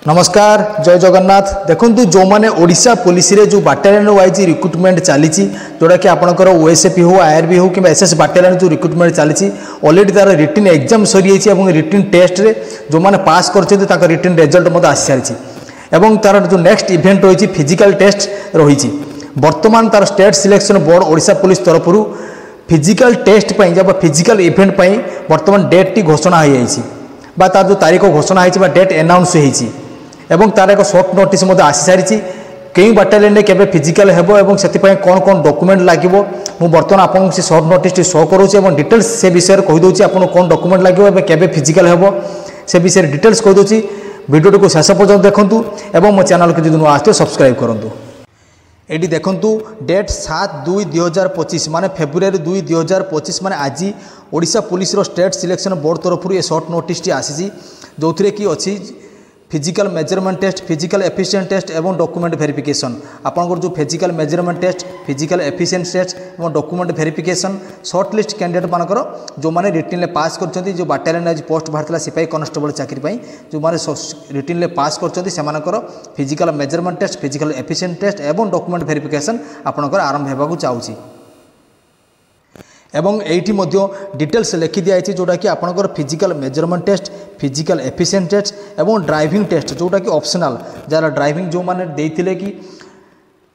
नमस्कार जय जगन्नाथ। देखो जो मैंने ओडिशा पुलिस रे जो बाटालियन वाइज रिक्रुटमेंट चली जोटा कि आपंकर ओएसएपी हो आईआरबी हो कि एसएस बाटालियन जो रिक्रुटमेंट चली ऑलरेडी तार रिटन एग्जाम सरी रिटन टेस्ट रे जो मैंने पास कर रिटन रिजल्ट आसी सारी एवं तार जो नेक्स्ट इवेंट रही फिजिकल टेस्ट रही बर्तमान तार state selection board Odisha police तरफ फिजिकल टेस्ट जब फिजिकल इवेंट बर्तमान डेट टी घोषणा हो जाए तार जो तारीख घोषणा होती डेट एनाउंस होती एवं तार एक सर्ट नोटिस आसी सारी कई बाटालियन में केबे फिजिकल हेबो एवं से कौन कौन डॉक्यूमेंट लगे मु बर्तमान आपको से सर्ट नोटिस शो करूँ डिटेल्स से विषय कहीदे आपको कौन डॉक्यूमेंट लगे केबे फिजिकल हेबो से विषय डिटेल्स कहीदे वीडियो को शेष पर्यटन देखूँ और मो चैनल को जो आसते सब्सक्राइब करूँ। ये देखूँ डेट 7/2/2025 माने फेब्रुआरी 2/2025 माने आज Odisha police state selection board तरफ ये सर्ट नोटिस आसी जो थी कि अच्छी physical measurement test physical efficient test एवं डॉक्यूमेंट वेरिफिकेशन आपंकर जो physical measurement test physical efficient test और document verification short list candidate मानकर जो मैंने रिटन पास कर जो बाटालियन आज पोस्ट बाहर सिपाही कॉन्स्टेबल चाकरी जो मैंने रिटन पास कर physical measurement test physical efficient test एवं डॉक्यूमेंट वेरिफिकेशन आपंकर आरंभ होगा चाहूँगी एवं एठी मध्य डिटेल्स लिखि दिया जोटा कि आपंकर physical measurement test physical efficient test एवं ड्राइविंग टेस्ट जोटा कि ऑप्शनल जरा ड्राइविंग जो मैंने देते कि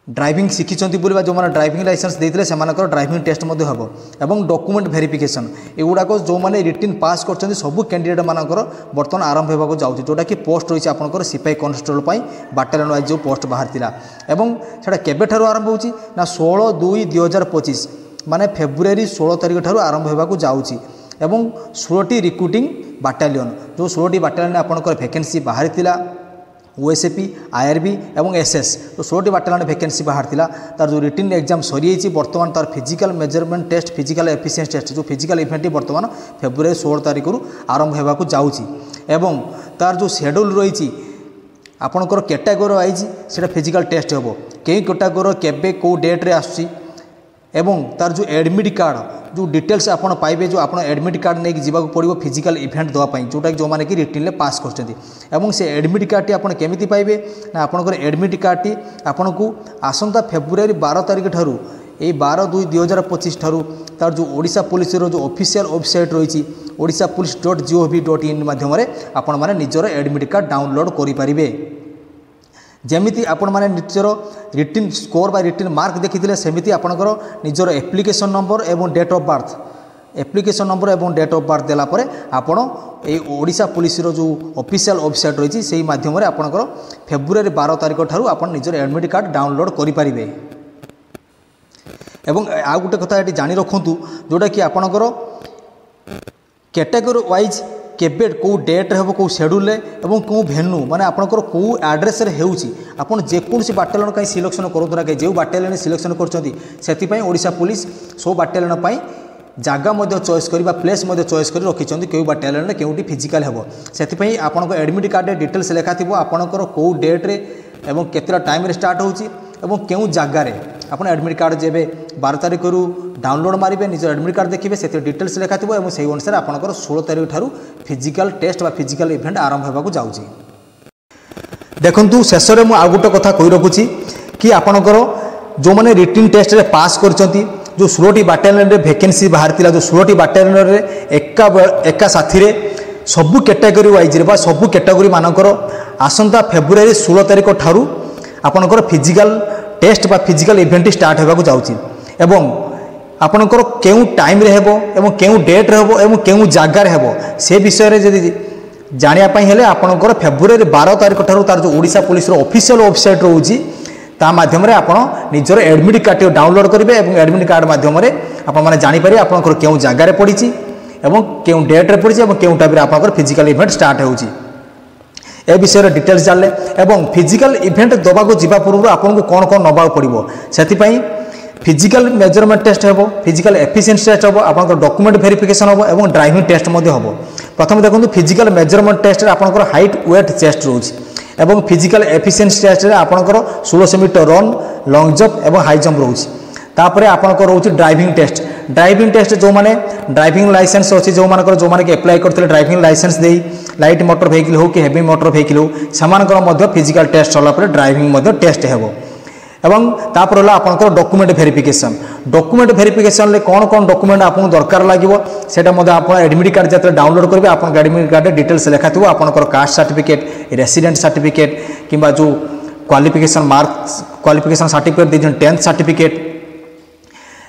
ड्राइविंग शिखी बोलवा जो मैंने ड्राइविंग लाइसेंस देते से ड्राइविंग टेस्ट हम एवं डॉक्यूमेंट वेरिफिकेशन एगुड़ाक जो मैंने रिटन पास कर सबू कैंडिडेट मानकर बर्तमान आरंभ होगा जाऊँगी जोटा कि पोस्ट रही आपंकर सिपाही कॉन्स्टेबल बाटालियन वाइज जो पोस्ट बाहर से केबे आरंभ होना 16/2/2025 माने फेब्रुआरी 16 तारीख ठारू आरंभ होगा जाऊँगी एवं 16टी रिक्रुटिंग बाटालियन जो 16टी बाटालियन आपंकर वैकेंसी बाहर ओएसएपी आईआरबी एवं एसएस तो 16टी बाटालियन वैकेंसी बाहर तार जो रिटन एग्जाम सरी बर्तमान तार physical measurement test physical efficient test जो फिजिकल इवेंट बर्तमान फेब्रुआरी 16 तारीख आरंभ होगा जाऊँगी एवं तार जो शेड्यूल रही आपंकर कैटेगोरी वाइज से फिजिकल टेस्ट हम कई कैटेगोरी केबे को डेट्रे आसूँ एवं तार जो एडमिट कार्ड जो डिटेल्स आप पाइबे जो आप एडमिट कार्ड नहीं जावाक पड़ो फिजिकल इवेंट देवाई जोटा कि जो मैंने कि रिटन पास कर से एडमिट कार्ड टी आप केमी पाइबे ना आपंकर एडमिट कार्ड टी आपन को आसंता फेब्रुआरी 12 तारीख ठारू ये 12/2/2025 ठारू तार जो ओडिशा पुलिस जो ऑफिशियल वेबसाइट रही orishapolice.gov.in माध्यम आपण माने निजर एडमिट कार्ड डाउनलोड करें जमीती आपण माने निजर रिटन स्कोर बा रिटन मार्क देखी सेमिति आपणकर निजर एप्लिकेशन नंबर एवं date of birth application number एवं डेट ऑफ बर्थ देला परे आपण ए ओडिशा पुलिस जो ऑफिशियल वेबसाइट रही से माध्यम आपणकर फेब्रुआरी 12 तारीख ठारू आपण निजर एडमिट कार्ड डाउनलोड करें एवं आ गोटे कथा ये जानी रखु जोटा कि आपणकर कैटेगरी वाइज केबे कौ डेट हे कौ शेड्यूल एवं कौ भेन्यू माने आपनकर कौ एड्रेस रे हेउची आपन जेकोसी बाटालियन कहीं सिलेक्शन करूँ ना जो बाटालियन सिलेक्शन कर ओडिशा पुलिस सो बाटालियन जगह चॉइस कर प्लेस चॉइस कर रखी क्यों बाटालियन क्योंटी फिजिकल हेबो से आपन एडमिट कार्ड डिटेल्स लेखा थी आपनकर कौ डेट्रे एवं केतरा टाइम स्टार्ट होची एवं क्यों जगार आपन एडमिट कार्ड जेबे 12 तारीख डाउनलोड मारे निज एडमिट कार्ड देखिए से डिटेल्स लेखा थी और से अनुसार आपंकर 16 तारीख ठारू फिजिकल टेस्ट व फिजिकल इवेंट आरंभ होगा जाऊँगी। देखु शेष में मुझे गोटे कथा कही रखुच्छी कि आपंकर जो मैंने रिटन टेस्ट रे पास कर जो 16टी बाटालियन रे वैकेंसी बाहर जो 16टी बाटालियन रे एका साथी सबू कैटेगरी वाइज सबू कैटेगरी मानकर आसंता फेब्रुआरी 16 तारीख ठारू आपंकर फिजिकल टेस्ट बा फिजिकल इवेंट स्टार्ट होगा जाऊँगी एवं आपणकर केउ टाइम रे हेबो एवं केउ डेट रे हेबो एवं केउ जगार हेबो से विषय रे जदि जानिया पई हेले आपणकर फेब्रुआरी 12 तारीख ठारू तार जो ओडिशा पुलिस रो ऑफिशियल वेबसाइट रहउची ता माध्यम रे आपण निजर एडमिट कार्ड डाउनलोड करिवे एवं एडमिट कार्ड माध्यम रे आपण माने जानि पारे आपणकर केउ जगार रे पड़ीची एवं केउ डेट रे पड़ीची एवं केउ टाइम रे आपणकर फिजिकल इवेंट स्टार्ट होउची ए विषय डिटेल्स जानले एवं फिजिकल इवेंट दबा को जीवा पूर्व आपन को कौन कौन नबा पड़ो से फिजिकल मेजरमेंट टेस्ट हम फिजिकल एफिशिएंट टेस्ट हम आप डॉक्यूमेंट वेरिफिकेशन हम और ड्राइविंग टेस्ट हम प्रथम देखो फिजिकल मेजरमेंट टेस्ट आपंकर हाइट वेट चेस्ट रोच एवं फिजिकल एफिशिएंट टेस्ट आपंकर 1600 मीटर रन लॉन्ग जंप और हाई जंप रोच तापर आपंकर रोचे ड्राइविंग टेस्ट जो मैंने ड्राइविंग लाइसेंस अच्छी जो मानकर जो मैंने एप्लाई करते ड्राइविंग लाइसेंस दे लाइट मोटर व्हीकल हो कि हेवी मोटर व्हीकल हो से फिजिकल टेस्ट सरला ड्राइविंग टेस्ट हो एवं तापर है आपंकर डॉक्यूमेंट वेरिफिकेशन कौन कौन डॉक्यूमेंट आपको दरकार लगे सेटा आप एडमिट कार्ड जो डाउनलोड करेंगे आप एडमिट कार्ड डिटेल्स लिखा थी आपंकर कास्ट सर्टिफिकेट रेसिडेंट सर्टिफिकेट कि जो क्वालिफिकेशन सर्टिफिकेट देते 10th सर्टिफिकेट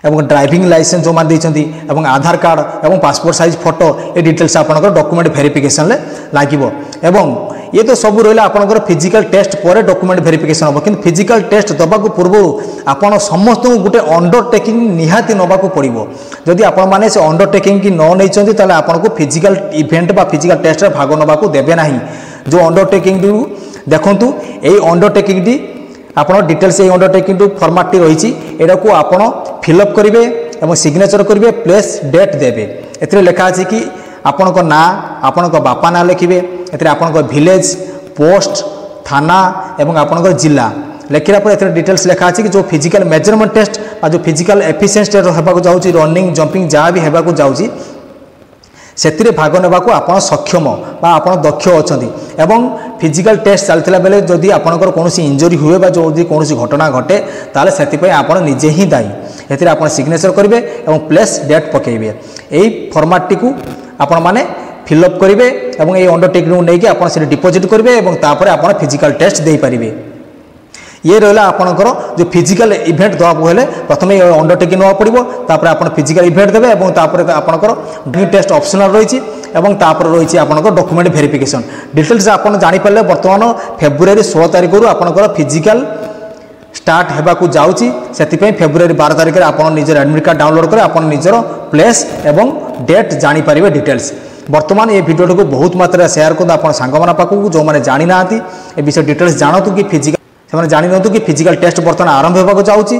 एवं ड्राइविंग लाइसेंस जो मैंने देते आधार कार्ड और पासपोर्ट साइज फोटो ये डिटेल्स आपंकर डॉक्यूमेंट वेरिफिकेशन लगे एवं ये तो सब रहा आपंकर फिजिकल टेस्ट पर डॉक्यूमेंट वेरिफिकेशन हम कि फिजिकल टेस्ट दबा पूर्व आपड़ समस्त गोटे अंडरटेकिंग निहाती नवाक पड़ो जदि आपण मैंने से अंडरटेकिंग की नहीं आपको फिजिकल इवेंट बा फिजिकल टेस्ट भाग नवाक देवे ना जो अंडरटेकिंग देखूँ यही अंडरटेकिंग आप डिटेल्स ये अंडरटेकिंग फॉर्मेट रही है को आप फिलअप करेंगे और सिग्नेचर करेंगे प्लेस डेट देवे ए लिखा अच्छी कि आपण ना आपण बापा ना लिखे आपण विलेज पोस्ट थाना एवं आपण जिला लिखला पर डिटेल्स लिखा अच्छी कि जो फिजिकल मेजरमेंट टेस्ट जो फिजिकल एफिशिएंसी टेस्ट होगा जाऊँगी रनिंग जंपिंग जहाँ भी होगा जाऊँगी से भाग नेबाक आप सक्षम आप दक्ष अच्छा एवं फिजिकल टेस्ट चलता बेले जदि आपंकर कौन इंजरी हुए बा जो कौन घटना घटे ताले से आप निजे ही दायी ये आप सिग्नेचर करेंगे और प्लेस डेट पकेबे यही फॉर्मेट को आपण मैंने फिलअप करेंगे और ये अंडरटेकिंग नहीं आप डिपोजिट करेंगे और तापर आप फिजिकल टेस्ट दे पारे ये रहा आपंकर जो फिजिकल इवेंट देवाक हेले प्रथम अंडरटेकिंग ना पड़ो तापर आप फिजिकल इवेंट देवे और तापर आपंकर ड्राइविंग टेस्ट ऑप्शनल रही रही आपंकर डॉक्यूमेंट वेरिफिकेशन डिटेल्स आप जानीपारे बर्तमान फेब्रुआरी 16 तारिख आपंकर फिजिकल स्टार्ट होगा जाऊँगी से फेब्रुआरी 12 तारिख में आप निजर एडमिट कार्ड डाउनलोड करें आप निजर प्लेस एवं डेट जानीपारे डिटेल्स बर्तमान ये वीडियो को बहुत मात्रा शेयर कर आप सांग पाखक जो मैंने जानी ना ए विषय डिटेल्स जानतु कि फिजिकल से जानी नियंतु कि फिजिकल टेस्ट बर्तमान आरंभ होगा जाऊँगी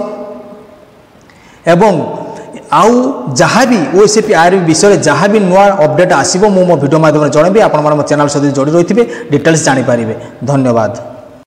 एवं आउ जहाँ भी ओएसएपी आर विषय जहाँ भी नुआ अपडेट आसो मो वीडियो माध्यम जनइबी आप चैनल सहित जोड़ी रही डिटेल्स जानीपारे धन्यवाद।